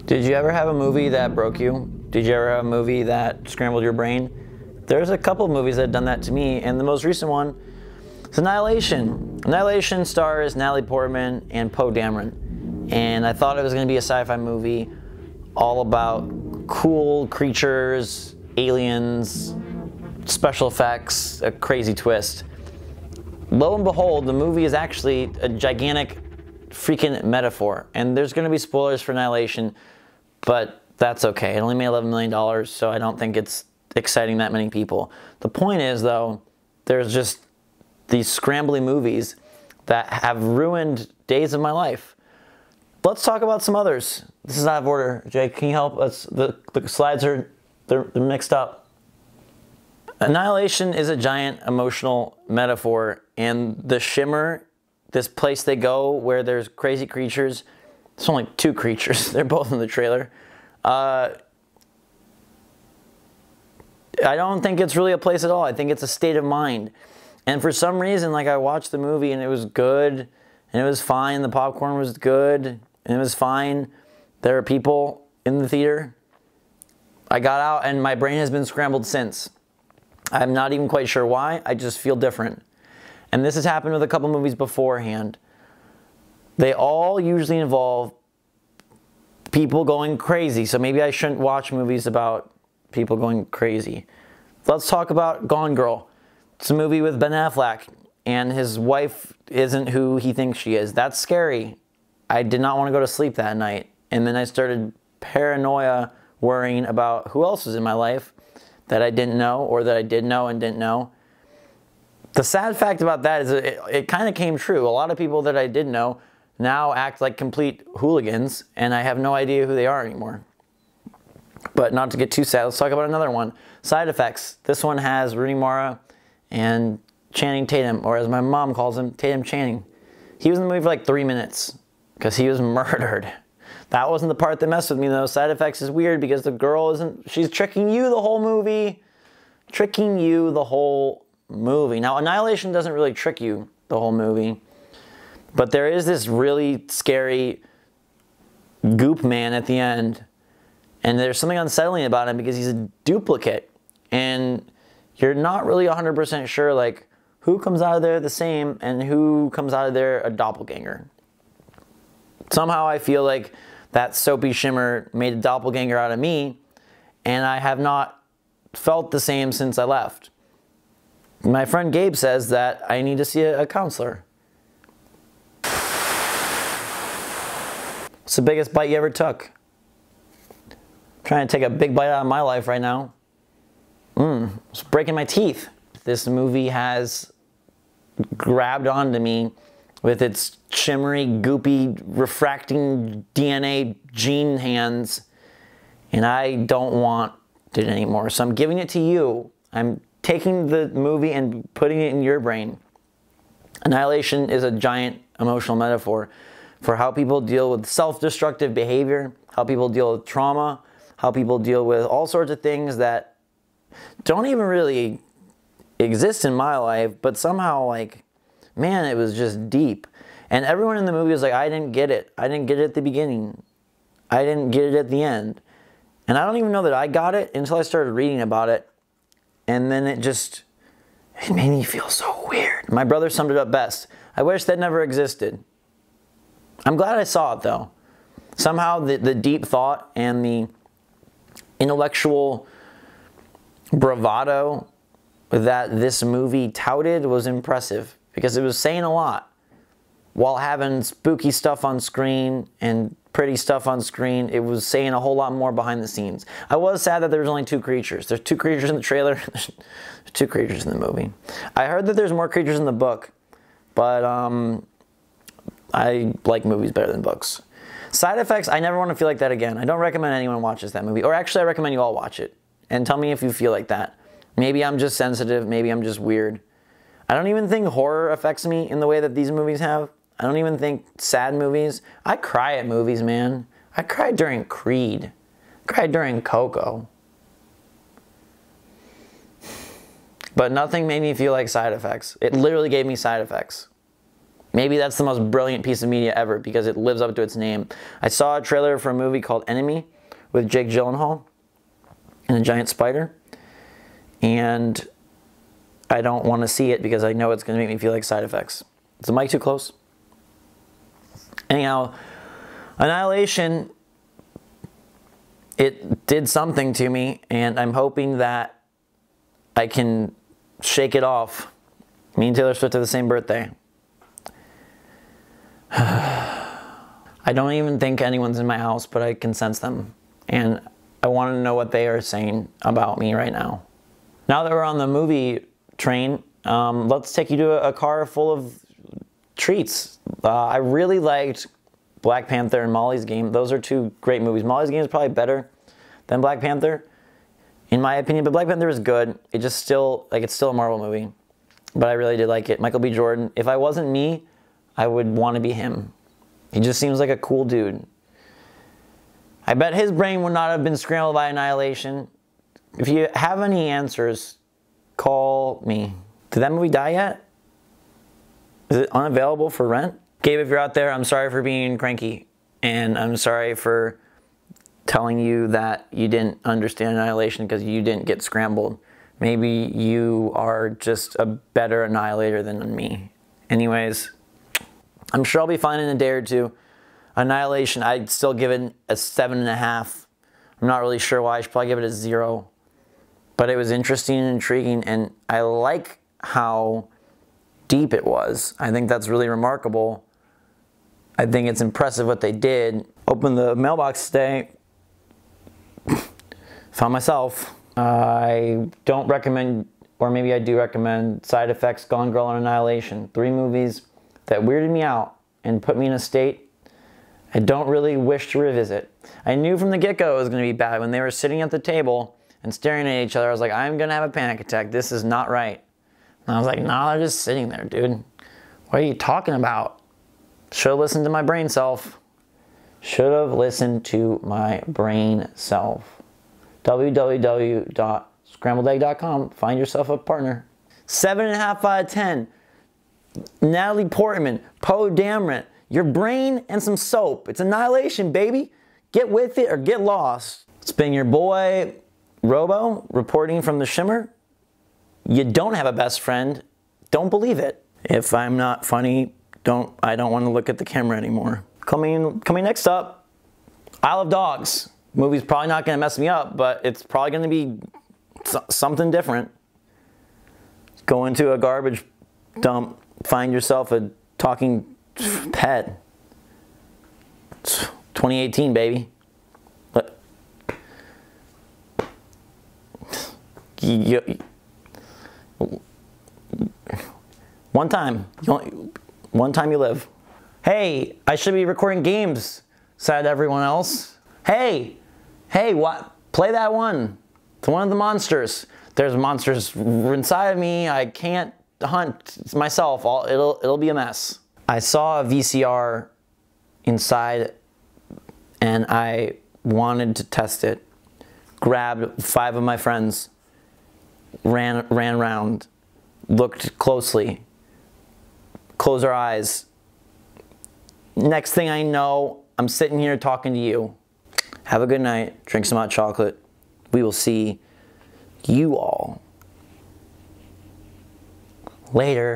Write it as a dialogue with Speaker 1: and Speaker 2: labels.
Speaker 1: Did you ever have a movie that broke you? Did you ever have a movie that scrambled your brain? There's a couple of movies that have done that to me, and the most recent one is Annihilation. Annihilation stars Natalie Portman and Poe Dameron, and I thought it was going to be a sci-fi movie all about cool creatures, aliens, special effects, a crazy twist. Lo and behold, the movie is actually a gigantic freaking metaphor, and there's going to be spoilers for Annihilation, but that's okay. It only made $11 million, so I don't think it's exciting that many people. The point is, though, there's just these scrambly movies that have ruined days of my life. Let's talk about some others. This is out of order. Jake, can you help us? The slides they're mixed up. Annihilation is a giant emotional metaphor, and the shimmer, this place they go where there's crazy creatures, there's only two creatures, they're both in the trailer. I don't think it's really a place at all. I think it's a state of mind. And for some reason, like, I watched the movie and it was good, and it was fine, the popcorn was good, and it was fine. There were people in the theater. I got out and my brain has been scrambled since. I'm not even quite sure why, I just feel different. And this has happened with a couple movies beforehand. They all usually involve people going crazy, so maybe I shouldn't watch movies about people going crazy. Let's talk about Gone Girl. It's a movie with Ben Affleck, and his wife isn't who he thinks she is. That's scary. I did not want to go to sleep that night, and then I started paranoia, worrying about who else was in my life that I didn't know, or that I did know and didn't know. The sad fact about that is it kind of came true. A lot of people that I did know now act like complete hooligans, and I have no idea who they are anymore. But not to get too sad, let's talk about another one. Side Effects. This one has Rooney Mara and Channing Tatum, or as my mom calls him, Tatum Channing. He was in the movie for like 3 minutes because he was murdered. That wasn't the part that messed with me, though. Side Effects is weird because the girl isn't, she's tricking you the whole movie. Tricking you the whole movie. Now, Annihilation doesn't really trick you the whole movie, but there is this really scary goop man at the end, and there's something unsettling about him because he's a duplicate, and you're not really 100% sure, like, who comes out of there the same and who comes out of there a doppelganger. Somehow I feel like that soapy shimmer made a doppelganger out of me, and I have not felt the same since I left. My friend Gabe says that I need to see a counselor. What's the biggest bite you ever took? I'm trying to take a big bite out of my life right now. It's breaking my teeth. This movie has grabbed onto me with its shimmery, goopy, refracting DNA gene hands, and I don't want it anymore. So I'm giving it to you. I'm taking the movie and putting it in your brain. Annihilation is a giant emotional metaphor for how people deal with self-destructive behavior, how people deal with trauma, how people deal with all sorts of things that don't even really exist in my life, but somehow, like, man, it was just deep. And everyone in the movie was like, I didn't get it. I didn't get it at the beginning. I didn't get it at the end. And I don't even know that I got it until I started reading about it. And then it made me feel so weird. My brother summed it up best. I wish that never existed. I'm glad I saw it, though. Somehow the deep thought and the intellectual bravado that this movie touted was impressive, because it was saying a lot while having spooky stuff on screen and pretty stuff on screen. It was saying a whole lot more behind the scenes. I was sad that there was only two creatures. There's two creatures in the trailer. There's two creatures in the movie. I heard that there's more creatures in the book, but I like movies better than books. Side Effects, I never want to feel like that again. I don't recommend anyone watches that movie. Or actually, I recommend you all watch it. And tell me if you feel like that. Maybe I'm just sensitive. Maybe I'm just weird. I don't even think horror affects me in the way that these movies have. I don't even think sad movies. I cry at movies, man. I cried during Creed. I cried during Coco. But nothing made me feel like Side Effects. It literally gave me side effects. Maybe that's the most brilliant piece of media ever because it lives up to its name. I saw a trailer for a movie called Enemy with Jake Gyllenhaal and a giant spider. And I don't want to see it because I know it's going to make me feel like side effects. Is the mic too close? Anyhow, Annihilation, it did something to me, and I'm hoping that I can shake it off. Me and Taylor Swift have the same birthday. I don't even think anyone's in my house, but I can sense them. And I want to know what they are saying about me right now. Now that we're on the movie train, let's take you to a car full of treats. I really liked Black Panther and Molly's Game. Those are two great movies. Molly's Game is probably better than Black Panther, in my opinion, but Black Panther is good. It just still, like, it's still a Marvel movie, but I really did like it. Michael B. Jordan. If I wasn't me, I would want to be him. He just seems like a cool dude. I bet his brain would not have been scrambled by Annihilation. If you have any answers, call me. Did that movie die yet? Is it unavailable for rent? Gabe, if you're out there, I'm sorry for being cranky. And I'm sorry for telling you that you didn't understand Annihilation because you didn't get scrambled. Maybe you are just a better annihilator than me. Anyways, I'm sure I'll be fine in a day or two. Annihilation, I'd still give it a 7.5. I'm not really sure why. I should probably give it a 0. But it was interesting and intriguing, and I like how deep it was. I think that's really remarkable. I think it's impressive what they did. Opened the mailbox today, found myself. I don't recommend, or maybe I do recommend, Side Effects, Gone Girl, and Annihilation. 3 movies that weirded me out and put me in a state I don't really wish to revisit. I knew from the get-go it was going to be bad. When they were sitting at the table and staring at each other, I was like, I'm going to have a panic attack. This is not right. And I was like, nah, they're just sitting there, dude. What are you talking about? Should have listened to my brain self. Should have listened to my brain self. www.scrambledegg.com. Find yourself a partner. 7.5 out of 10. Natalie Portman, Poe Dameron, your brain and some soap. It's Annihilation, baby. Get with it or get lost. It's been your boy, Robo, reporting from the Shimmer. You don't have a best friend. Don't believe it. If I'm not funny, I don't want to look at the camera anymore. Coming next up, Isle of Dogs. Movie's probably not going to mess me up, but it's probably going to be something different. Go into a garbage dump, find yourself a talking pet. It's 2018, baby. One time you live. Hey, I should be recording games, said everyone else. Hey, what? Play that one. It's one of the monsters. There's monsters inside of me. I can't hunt myself. It'll be a mess. I saw a VCR inside and I wanted to test it. Grabbed 5 of my friends, ran around, looked closely, closed our eyes. Next thing I know, I'm sitting here talking to you. Have a good night, drink some hot chocolate. We will see you all later.